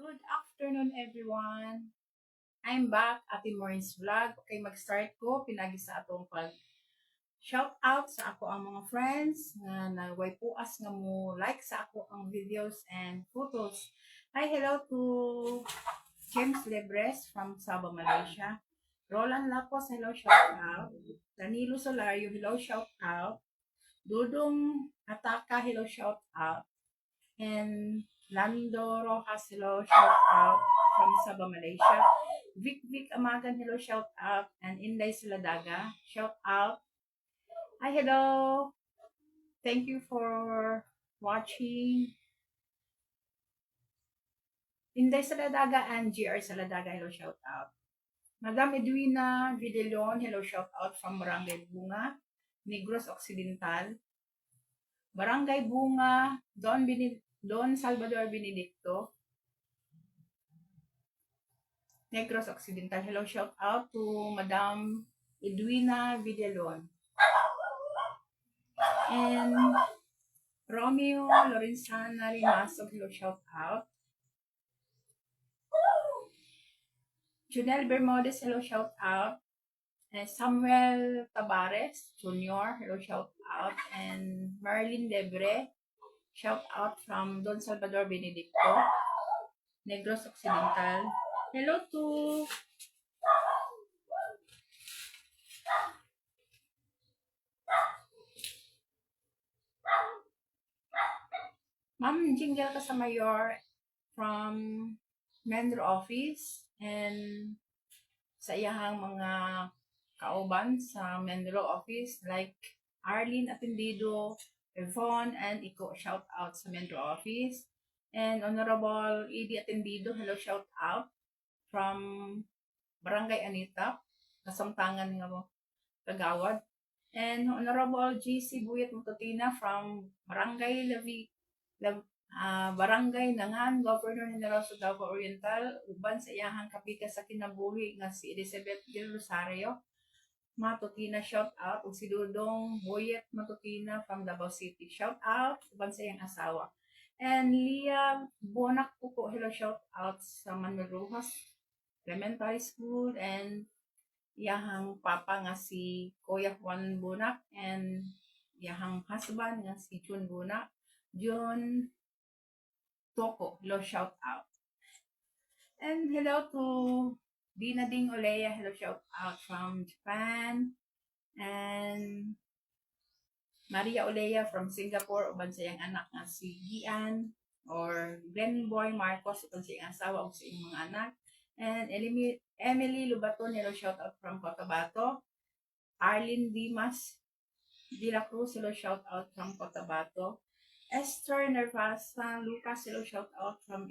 Good afternoon, everyone. I'm back at Maureen's vlog. Okay, mag-start ko. Pinagi sa atong shout out sa ako ang mga friends nga naway puas nga mo like sa ako ang videos and photos. Hi, hello to James Lebres from Sabah, Malaysia. Roland Lapos, hello, shout out. Danilo Solario, hello, shout out. Dudong Ataka, hello, shout out. And Lando Rojas, hello, shout out from Sabah, Malaysia. Vic Amagan, hello, shout out. And Inday Suladaga, shout out. Hi, hello. Thank you for watching. Inday Saladaga and GR Saladaga, hello, shout out. Madam Edwina Videlion, hello, shout out from Barangay Bunga, Negros Occidental. Barangay Bunga, Don Salvador Benedicto, Negros Occidental. Hello, shout out to Madam Edwina Videlion. And Romeo Lorenzana Rimaso, hello, shout out. Junel Bermudez, hello, shout out. And Samuel Tabares Jr., hello, shout out. And Marlene Lebre, shout out from Don Salvador Benedicto, Negros Occidental. Hello to Ma'am Jingle Casamayor from Menro Office and sa iyahang mga kauban sa Menro Office like Arlene Atendido, Yvonne, and Iko, shout out sa Menro Office. And Honorable Edie Atendido, hello, shout out from Barangay Anita, kasamtangan nga mo, Kagawad. And Honorable GC Buyat Mututina from Barangay Nangan, Governor General sa Davao Oriental, uban sa iyahang kapika sa kinabuhi nga si Elizabeth Del Rosario Matutina, shout out. Ug si Dudong Buyat Matutina from Davao City, shout out uban sa iyang asawa. And Leah Bonak Puko, hello, shout out sa Manuel Rojas Elementary School and iyahang papa nga si Kuya Juan Bunak and iyahang husband nga si Jun Bunak, Jun Toko, hello, shout out. And hello to Dina Ding Olea, hello, shout out from Japan. And Maria Olea from Singapore, uban sa iyang anak nga si Gian or Glenboy Marcos, uban sa iyang asawa ug sa iyang mga anak. And Emily Lubaton, hello, shout out from Cotabato. Arlene Dimas De La Cruz, hello, shout out from Cotabato. Esther Nervasa Lucas, hello, shout out from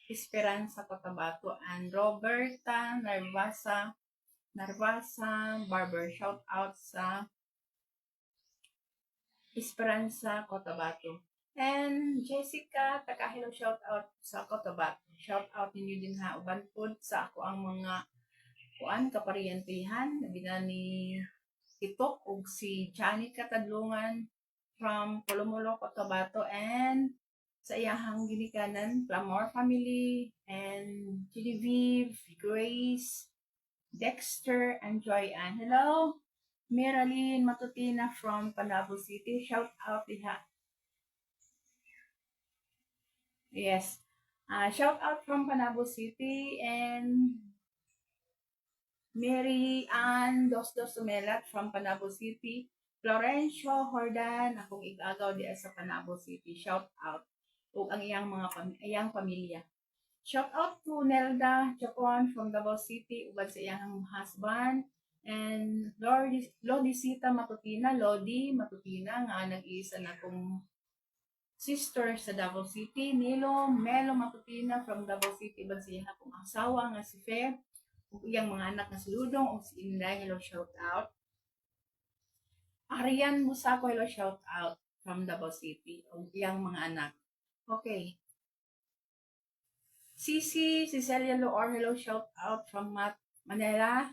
Esperanza, Cotabato. And Roberta Narvasa Barber, shout out sa Esperanza, Cotabato. And Jessica Takahilo, shout out sa Cotabato. Shout out ninyo din ha, uban pod sa ako ang mga kuan kapariyantihan, labi na ni Titok ug si Johnny Katadlungan from Colomolo, Cotabato, and sa iyahang ginikanan, Clamor family, and Genevieve, Grace, Dexter, and Joyanne. Hello, Miraline Matutina from Panabo City. Shout out diha. Yes. Shout out from Panabo City and Mary Ann Dos Sumelat from Panabo City. Florencio Hordan, akong igagaw diya sa Panabo City. Shout out. Ug ang iyang pamilya. Shout out to Nelda Japon from Davao City, uban sa iyang husband. And Lodicita Matutina, Lodi Matutina, nga nag-iisa na kong sister sa Davao City. Nilo Melo Matutina from Davao City, uban sa iyang akong asawa nga si Fe, ug iyang mga anak nga si Ludong ug si Inday, hello, shout out. Arian Musako, hello, shout out from Davao City, ug iyang mga anak. Okay. Cici Celia Loor, hello, shout out from Manila.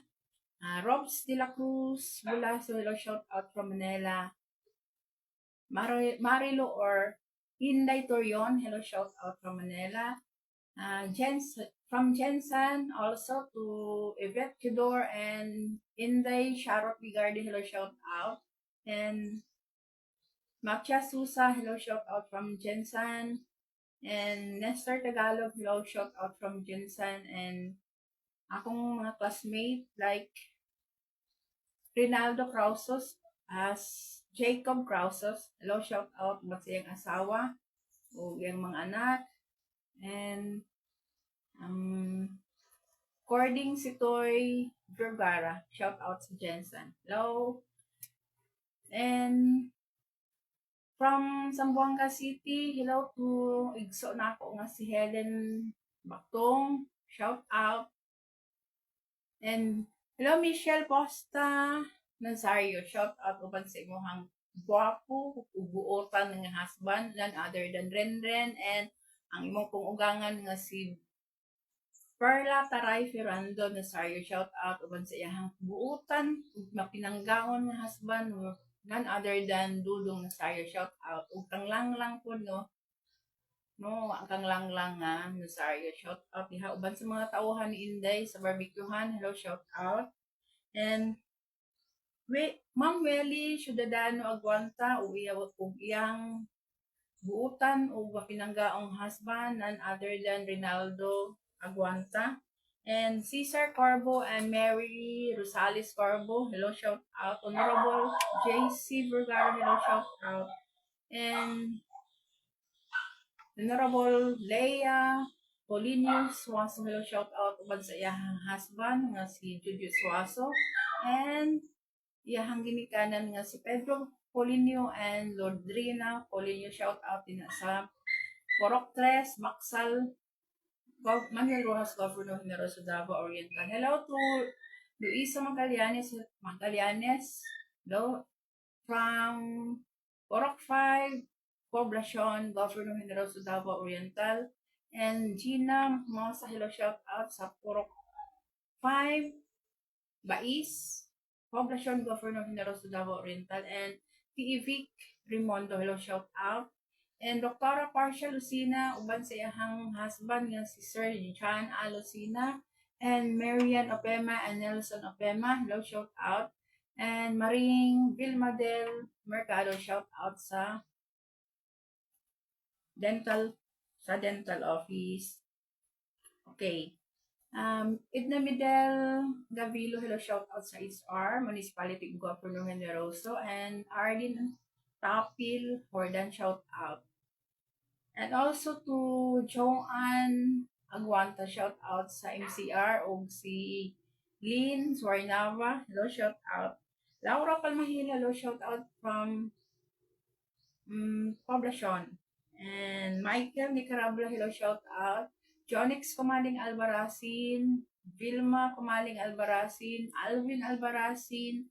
Robs de la Cruz Bulaso, hello, shout out from Manila. Marilo or Inday Torion, hello, shout out from Manila. From Jensen also to Yvette Tudor and Inday Sharot Bigardi, hello, shout out. And Makia Susa, hello, shout out from Jensen. And Nestor Tagalog, hello, shout out from Jensen. And akong mga classmate like Rinaldo Krausos as Jacob Krausos, hello, shout out mo sa iyang asawa o iyang mga anak. And Cording Sitoy Vergara, shout out sa Jensen. Hello. And from Zamboanga City, hello to igso na ako nga si Helen Baktong, shout out. And hello Michelle Posta Nazario, shout out uban sa imong guwapo ubuotan nga husband, none other than Renren, and ang imong pungugangan nga si Perla Taray Ferrando Nazario, shout out uban sa iyang buutan ug mapinanggaon nga husband, none other than Dudong Nazario, shout out. Ug kang lang po ang kang lang nga Nazario, shout out diha uban sa mga tauhan ni Inday sa barbecuehan, hello, shout out. And Ma'am Welly Ciudadano Aguanta ug iyang buutan o pinanggaong husband, none other than Rinaldo Aguanta. And Cesar Corbo and Mary Rosales Corbo, hello, shout out. Honorable JC Vergara, hello, shout out. And Honorable Leia Polinio Suaso, hello, shout out uban sa iyang husband nga si Juju Suaso. And iyang ginikanan nga si Pedro Polinio and Lordrina Polinio, shout out din sa Porok 3, Maksal, Manuel Rojas, Governor Generoso, Davao Oriental. Hello to Luisa Magallanes, hello, from Porok 5, Poblacion, Governor Generoso, Davao Oriental. And Gina Mosa, hello, shout out sa Porok 5, Bais, Poblacion, Governor Generoso, Davao Oriental. And Vic Rimondo, hello, shout out. And Dr. Parcia Lucina, uban sa iyang husband nga si Sir John A. Lucina. And Marian Opema and Nelson Opema, hello, shout out. And Maring Vilma del Mercado, shout out sa dental office. Okay. Edna Midel Gavilo, hello, shout out sa HR, Municipality Governor Generoso. And Arlene Tapil Hordan, shout out. And also to Joanne Aguanta, shout out sa MCR, o si Lynn Suarnava, hello, shout out. Laura Palmahil, hello, shout out from Poblacion. And Michael Nicarabla, hello, shout out. Jonix Kumaling Albarazin, Vilma Kumaling Albarazin, Alvin Albarazin,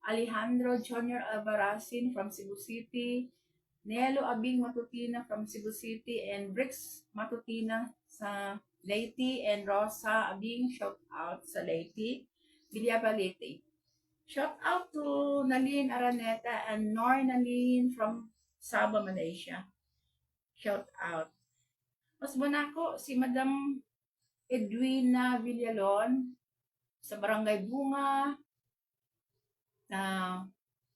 Alejandro Junior Albarazin from Cebu City, Nelo Abing Matutina from Cebu City, and Brix Matutina sa Leyte, and Rosa Abing, shout out sa Leyte, Villaba Leyte. Shout out to Nalin Araneta and Nor Nalin from Sabah, Malaysia. Shout out. Mas bonako si Madam Edwina Villalon sa Barangay Bunga,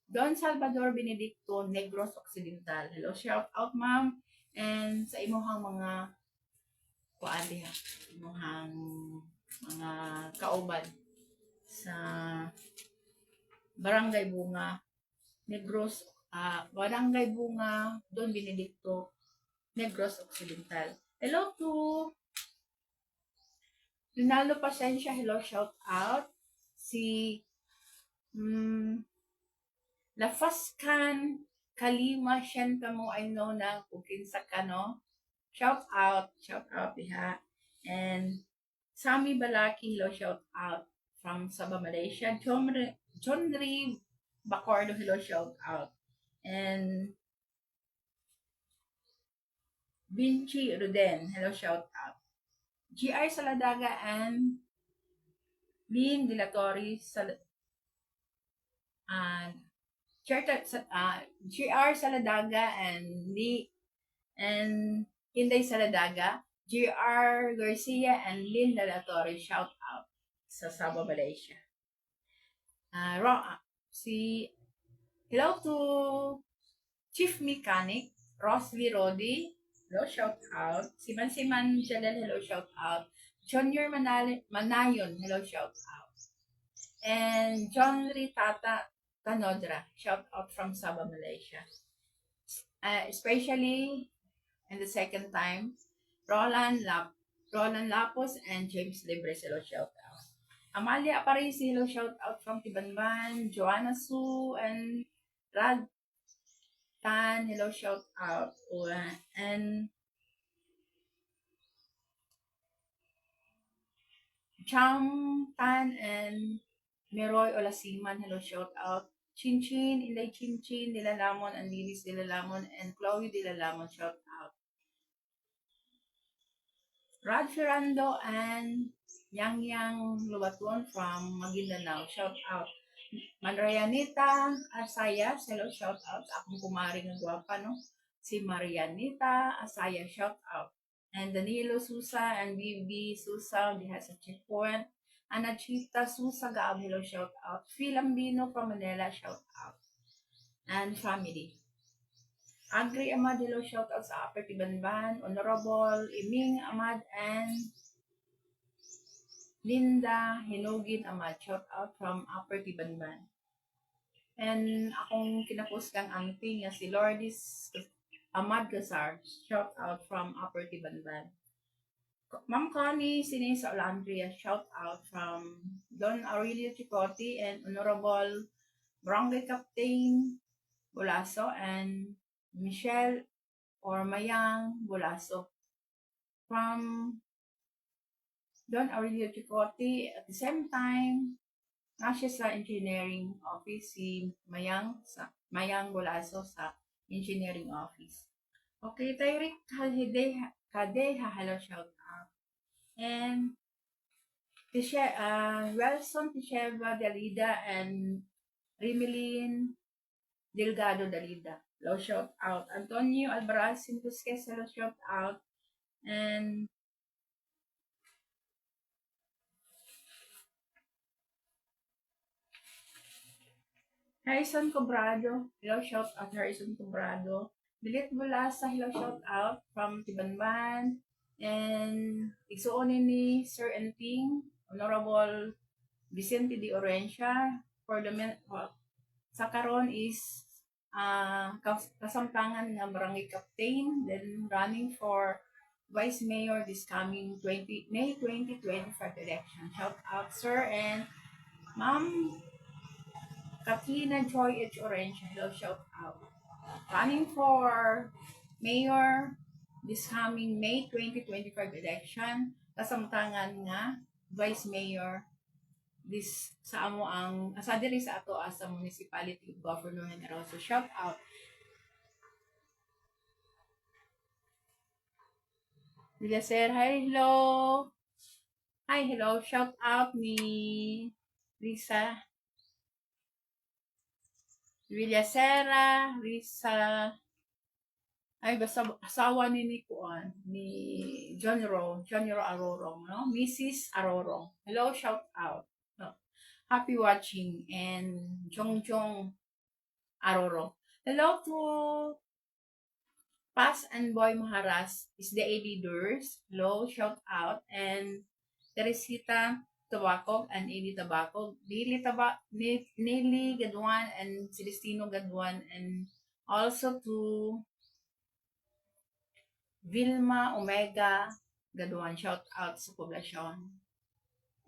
Don Salvador Benedicto, Negros Occidental. Hello, shout out, ma'am. And sa imuhang mga imuhang mga kauban sa Barangay Bunga, Negros, Barangay Bunga, Don Benedicto, Negros Occidental. Hello to Rinaldo Pasencia, hello, shout out. Si Lafascan Kalima Sienta mo ay no na kukinsa ka, no? Shout out diha. And Sami Balaki, hello, shout out from Sabah, Malaysia. John Ri Bacordo, hello, shout out. And Vinci Ruden, hello, shout out. GR Saladaga and Lynn Dilatori GR Saladaga and Inday Saladaga, GR Garcia and Linda La Torre, shout out sa Sabah, Malaysia. Si hello to Chief Mechanic Rosly Rodi, hello, shout out. Si Mansiman Jalal, hello, shout out. Junior Manayon, hello, shout out. And John Ritata Tanodra, shout out from Sabah, Malaysia. Especially in the second time, Roland Lapos and James Libres, hello, shout out. Amalia Aparisi, hello, shout out from Tibanban. Joanna Su and Rad Tan, hello, shout out. And Chang Tan and Meroy Olasiman, hello, shout out. Chin Chin, Inday Chin Chin, Dilalamon, and Lilis Dilalamon, and Chloe Dilalamon, shout out. Rod Ferrando and Yang Yang Lubatuan from Maguindanao, shout out. Marianita Asayas, hello, shout out. Akong kumari ng gwapa, no? Si Marianita Asaya, shout out. And Danilo Susa and BB Susa, diha sa checkpoint. Anachita Susa Gaab, hello, shout out. Philambino from Manila, shout out. And family. Agri Amad, hello, shout out sa Upper Tibanban. Honorable Iming Amad and Linda Hinugin Amad, shout out from Upper Tibanban. And akong kinapost kang auntie nga si Lourdes Amad Gazar, shout out from Upper Tibanban. Ma'am Connie Sinisa Olandria, shout out from Don Aurelio Chicote and Honorable Barangay Captain Bulaso and Michelle or Mayang Bulaso from Don Aurelio Chicote. At the same time, nasa sa engineering office si Mayang Bulaso sa engineering office. Okay, Tyrick Kadeha, hello, shout out. And Wilson Tisheva Dalida and Rimelin Delgado Dalida, hello, shout out. Antonio Albaraz Sintusques, hello, shout out. And Harrison Cobrado, hello, shout out. Harrison Cobrado. Dilit Bulasa, hello, shout out from Tibanban. And igsuonin ni Sir Enting, Honorable Vicente de Orencia, for the sa karon is kasamtangan nga barangay captain, then running for vice mayor this coming May 2025 election. Shout out, sir. And Ma'am Katrina Joy H. Orencia, hello, shout out. Running for mayor this coming May 2025 election, kasamtangan nga vice mayor this sa amo ang asa diri sa ato as a municipality governor Generoso. Shout out. Villaser, hi, hello. Hi, hello. Shout out ni Risa Villasera, Risa, ay basta asawa ni Nikuan, ni John Ro Arorong, no? Mrs. Arorong. Hello, shout out. No. Happy watching and Jong Arorong. Hello to Pas and Boy Maharas is the leaders. Hello, shout out. And Teresita Tabacog and Eli Tabacog. Nelly Gaduan and Celestino Gaduan. And also to Vilma Omega Gaduan. Shout out sa poblasyon.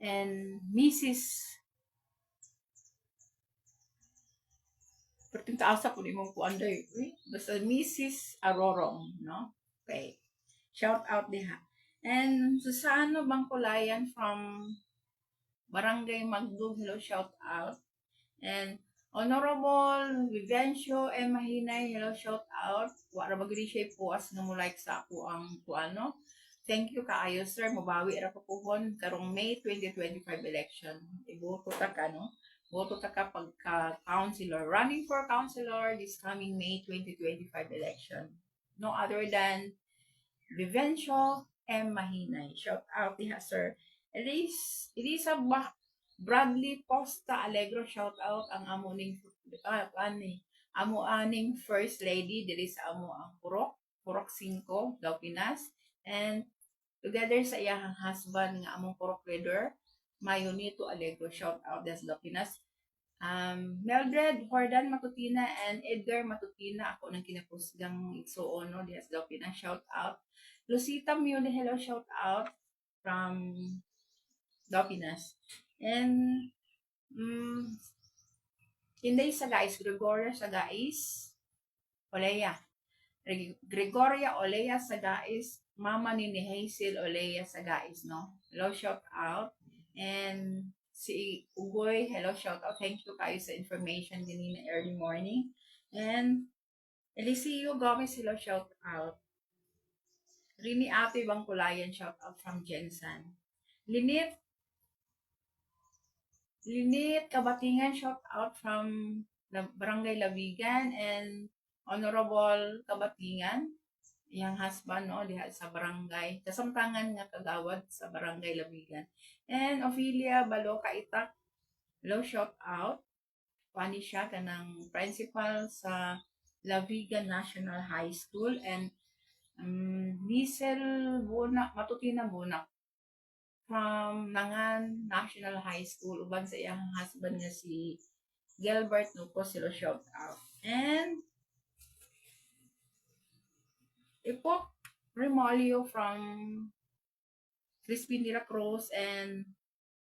And Mrs. Perting taasa po di mo po anday. Basta Mrs. Arorong, no? Okay. Shout out diha. And Susano Bangkulayan from Barangay Magdug, hello, shout out. And Honorable Vivencio M. Mahinay, hello, shout out. Wala magri siya po as nga mo like sa ako ang ano. Thank you kaayo, sir. Mabawi ra pa pohon karong May 2025 election. Iboto ta ka, no? Boto ta ka pagka-councilor. Running for councilor this coming May 2025 election. No other than Vivencio M. Mahinay. Shout out diha, sir. Elisa Bradley Posta Alegro, shout out ang amo ning amo aning first lady diri sa amo ang Purok 5 daw Pinas, and together sa iyang husband nga among Purok leader Mayonito Alegro, shout out des daw Pinas. Mildred Hordan Matutina and Edgar Matutina, ako nang kinapusgang igsuon no des daw Pinas, shout out. Lucita Mule, hello, shout out from daw Pinas. And Inday Sagais, Gregoria Sagais, Olea. Gregoria Olea Sagais, mama ni Hazel Olea Sagais, no? Hello, shout out. And si Ugoy, hello, shout out. Thank you kayo sa information din na early morning. And Eliseo Gomez, hello, shout out. Rini Ate Bangkulayan, shout out from Jensen. Linit Kabatingan, shout out from Barangay Labigan, and Honorable Kabatingan, iyang husband no diha sa barangay kasamtangan nga kagawad sa Barangay Labigan. And Ophelia Baloka Itak, hello, shout out. Pani siya kanang principal sa Labigan National High School. And Liesel Bunak, Matutina Bunak from Nangan National High School, uban sa iyang husband nga si Gilbert Nuco, sila shout out. And Ipok Remolio from Crispin de la Cruz and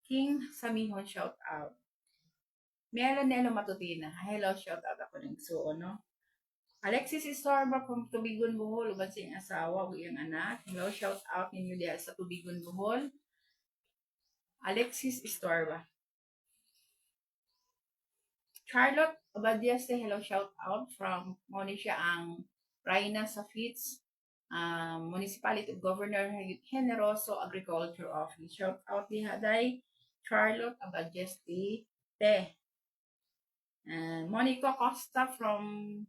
King Samihon, shout out. Nelo Matutina, hello, shout out ako ng suo, no? Alexis Istorba from Tubigon, Bohol, uban sa iyang asawa o iyang anak, hello, shout out ninyo diha sa Tubigon, Bohol. Alexis Istorba. Charlotte Obadieste, hello, shout out from Monisha ang Raina sa Fitz, Municipality Governor Generoso Agriculture Office. Shout out diha day Charlotte Obadieste te. And Monica Costa from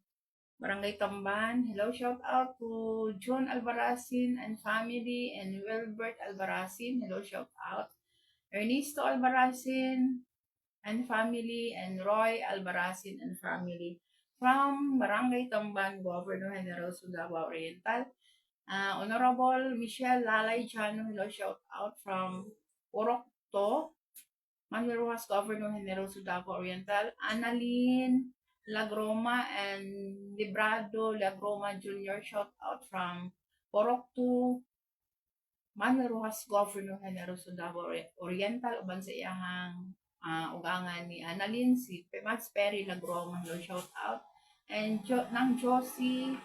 Barangay Tamban, hello, shout out to John Albarazin and family, and Wilbert Albarazin, hello, shout out. Ernesto Albarazin and family, and Roy Albarazin and family from Barangay Tamban, Governor Generoso Davao Oriental. Honorable Michelle Lalay Chano, hello, shout out from Purok 2, Manuel Rojas, Governor Generoso Davao Oriental. Annalyn Lagroma and Librado Lagroma Jr., shout out from Purok 2, Manuel Rojas, Governor Generoso Davao Oriental, uban sa iyahang ugangan ni Annalyn, si Max Perry Lagroma, hello, shout out. And nang Josie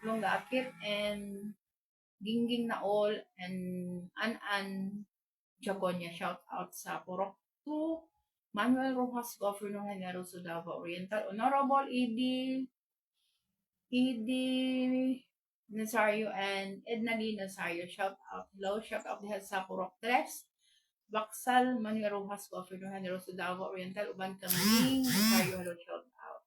Longakit and Gingging Naol and An Jagonya, shout out sa Purok 2, Manuel Rojas, Governor Generoso Davao Oriental. Honorable Edie Nazario and Edna Lee Nazario, shout out. Hello, shout out diha sa Purok 3, Baksal, Manuel Rojas, Governor Generoso Davao Oriental, uban kang Ning Nazario, hello, shout out.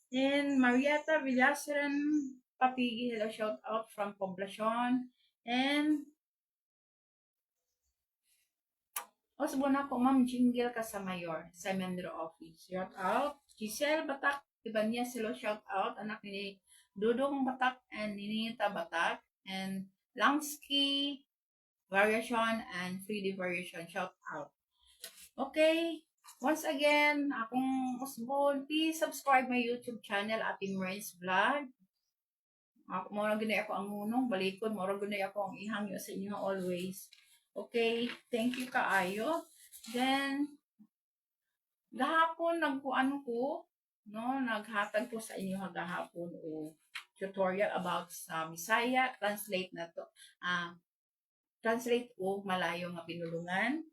And Marietta Villaseran Papigi, hello, shout out from Poblacion. And Osbo na po, Ma'am Jingle Casamayor, sa Mendro Office, shout out. Giselle Batak Ibanyas, hello, shout out. Anak ni Dudong Batak and Ninita Batak, and Langsky Variation and Freely Variation, shout out. Okay, once again, akong Osbon, please subscribe my YouTube channel, Ate Maureen's Vlog. Mora ginay ako ang munong, balikod, mora ginay ako ang ihangyo sa inyo always. Okay, thank you kaayo. Then, gahapon nagkuan ko, no, naghatag ko sa inyo gahapon o tutorial about sa Bisaya, translate na to. Translate o Malayo nga pinulungan.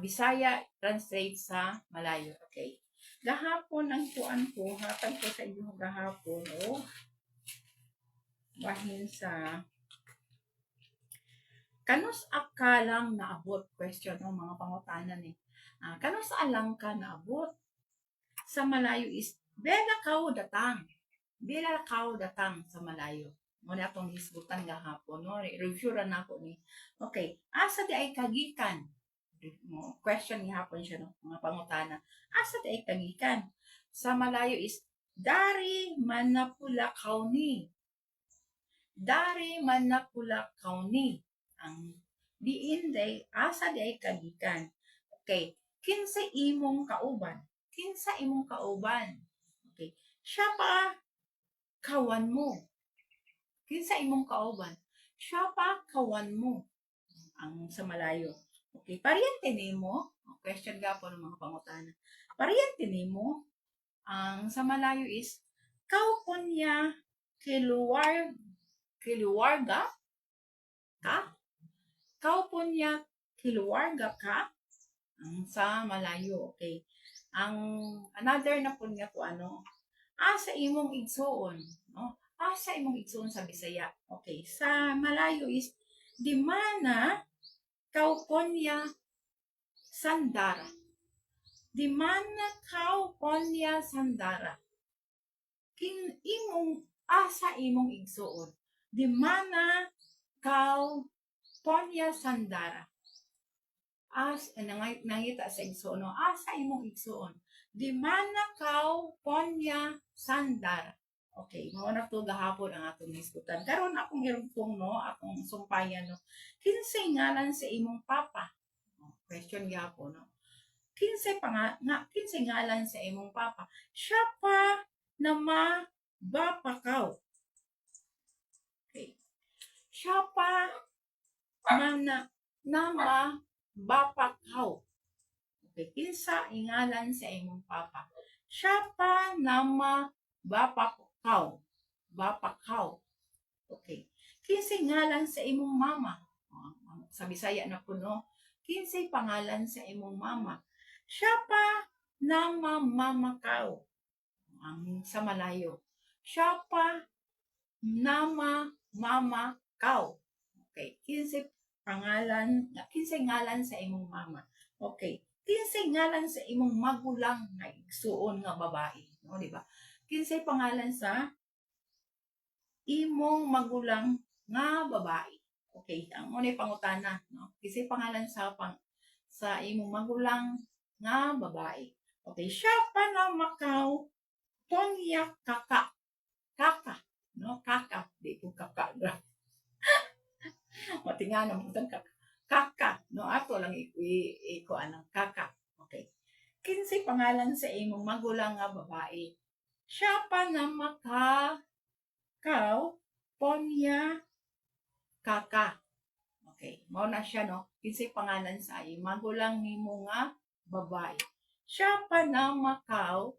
Bisaya, translate sa Malayo. Okay. Gahapon ang kuan ko, hatag ko sa inyo gahapon o bahin sa kanos akalang naabot question o mga pangutanan eh. Kanos alang ka naabot sa Malayo is bela kau datang. Bela kau datang sa Malayo. mo na atong hisgutan gahapon no, review ra nako ni. Okay, asa di ay kagikan? Question gihapon siya no, mga pangutana. Asa di ay kagikan? Sa Malayo is dari manapulakaw ni. Dari manapulakaw ni. Ang diin day asa di ay kagikan. Okay, kinsa imong kauban? Kinsa imong kauban? Okay, siya pa kawan mo. Kinsa imong kauban? Siya pa kawan mo. Ang sa Malayo. Okay, paryente nimo. Question gapon ng mga pangutana. Paryente nimo. Ang sa Malayo is kaupon niya kiluwarga ka? Kaupon niya kiluwarga ka? Ang sa Malayo. Okay. Ang another na po nga po ano, asa imong igsuon, no? Asa imong igsuon sa Bisaya. Okay, sa Malayo is di mana kauponya sandara. Di mana kauponya sandara. Imong asa imong igsuon. Di mana kauponya sandara. Nangita sa igsuon, no? Asa imong igsuon. Di mana kauponya sandara. Okay, mao na to gahapon ang atong hisgutan. Karon akong irugtong no, akong sumpayan no. Kinsay ngalan sa imong papa? Question gihapon no. Kinsay ngalan sa imong papa? Siya pa na mabapakaw. Okay. Siya pa na mabapakaw. Okay, kinsa ngalan sa imong papa? Siya pa na mabapakaw. Bapakaw. Okay. Kinsay ngalan sa imong mama? Sa Bisaya na po no. Kinsay pangalan sa imong mama? Siya pa na mamamakaw. Ang sa Malayo. Siya pa na mamamakaw. Okay. Kinsay ngalan sa imong mama? Okay. Kinsay ngalan sa imong magulang nga igsuon nga babae? No, di ba? Kinsay pangalan sa imong magulang nga babae? Okay, ang unay pangutana, no? Kinsay pangalan sa imong magulang nga babae? Okay, siya pa na makaw Tonya kaka. Kaka, no? Kaka, di ko kaka. Matinga na mo kaka. Kaka, no? Ato lang iko anang kaka. Okay. Kinsay pangalan sa imong magulang nga babae? Siya pa na makaw Tonya kaka. Okay, mao na siya no. Kinsay pangalan sa imong magulang nimo nga babae? Siya pa na makaw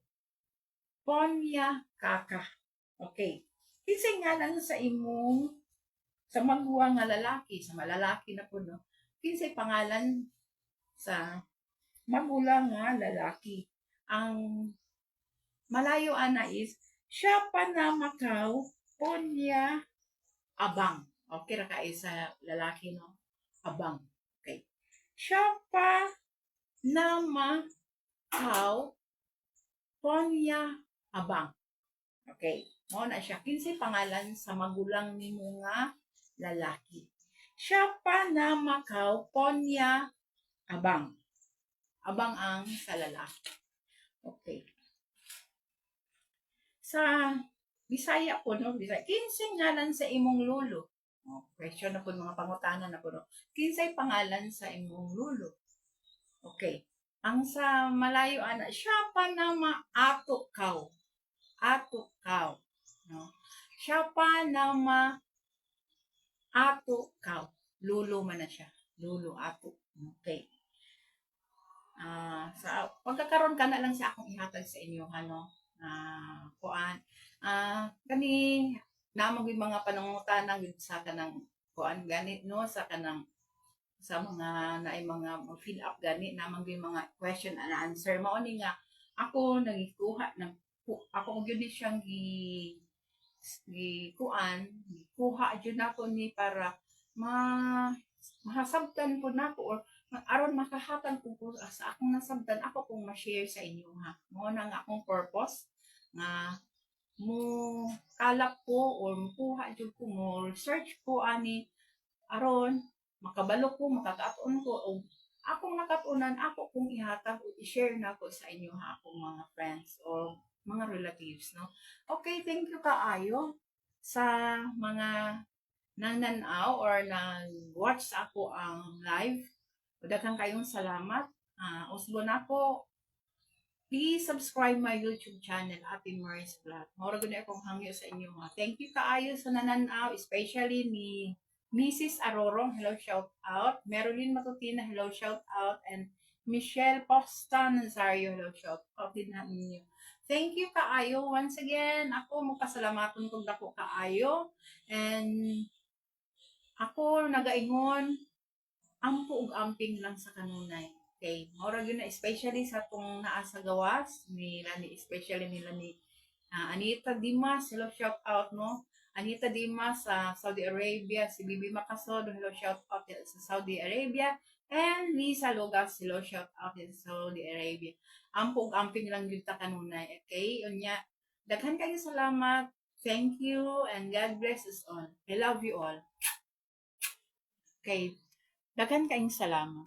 Tonya kaka. Okay. Kinsay ngalan sa imong sa maguwang nga lalaki, sa malalaki na po no. Kinsay pangalan sa magulang nga lalaki? Ang Malayo ana is siya pa na makaw Tonya abang. Okay ra kay sa lalaki no. Abang. Okay. Siya pa na makaw Tonya abang. Okay. Mao na siya. Kinsay pangalan sa magulang nimo nga lalaki? Siya pa na makaw Tonya abang. Abang ang sa lalaki. Okay. Sa Bisaya po no, Bisaya. Kinsay ngalan sa imong lulo? Question na po mga pangutanan na po no. Kinsay pangalan sa imong lulo? Okay. Ang sa Malayo ana, siya pa na maato kaw. Ato kaw. No? Siya pa na ato kaw. Lulo man na siya. Lulo, ato. Okay. Sa pagkakaroon ka na lang sa akong ihatag sa inyo, ano, kuan. Kani, namang yung mga panangutanang sa kanang kuan ganit, no, sa kanang sa mga naay mga fill up gani namang yung mga question and answer mao ni nga ako nagikuha ng ako gyud ni siyang gikuha jud nako ni para mahasabtan po nako or aron makahatag ko sa akong nasabtan ako kung ma-share sa inyo ha. Mo na nga akong purpose nga mo kalap ko or mukuha jud ko mo research ko ani aron makabalo ko makakaon ko o akong nakatunan ako kung ihatag o i-share na ko sa inyo ha akong mga friends o mga relatives no. Okay, thank you kaayo sa mga nananaw or nag-watch sa ako ang live. Daghang kayong salamat. Usbo na ko. Please subscribe my YouTube channel, Ate Maris Vlog. Maura gud akong hangyo sa inyo ha. Thank you kaayo sa nananaw, especially ni Mrs. Arorong, hello shout out. Marilyn Matutina, hello shout out. And Michelle Posta Nazario, hello shout out din na ninyo. Thank you kaayo once again. Ako mo pasalamaton kung dako kaayo. And ako nagaingon ampo ug amping lang sa kanunay. Okay, mora gyud na especially sa tong naa sa gawas nila ni especially nila ni Anita Dimas, hello shout out no. Anita Dimas sa Saudi Arabia, si Bibi Makasod, hello shout out sa Saudi Arabia, and Lisa Logas, hello shout out sa Saudi Arabia. Ampo ug amping lang gyud ta kanunay. Okay, unya daghan kayo salamat. Thank you and God bless us all. I love you all. Okay, daghan kayong salamat.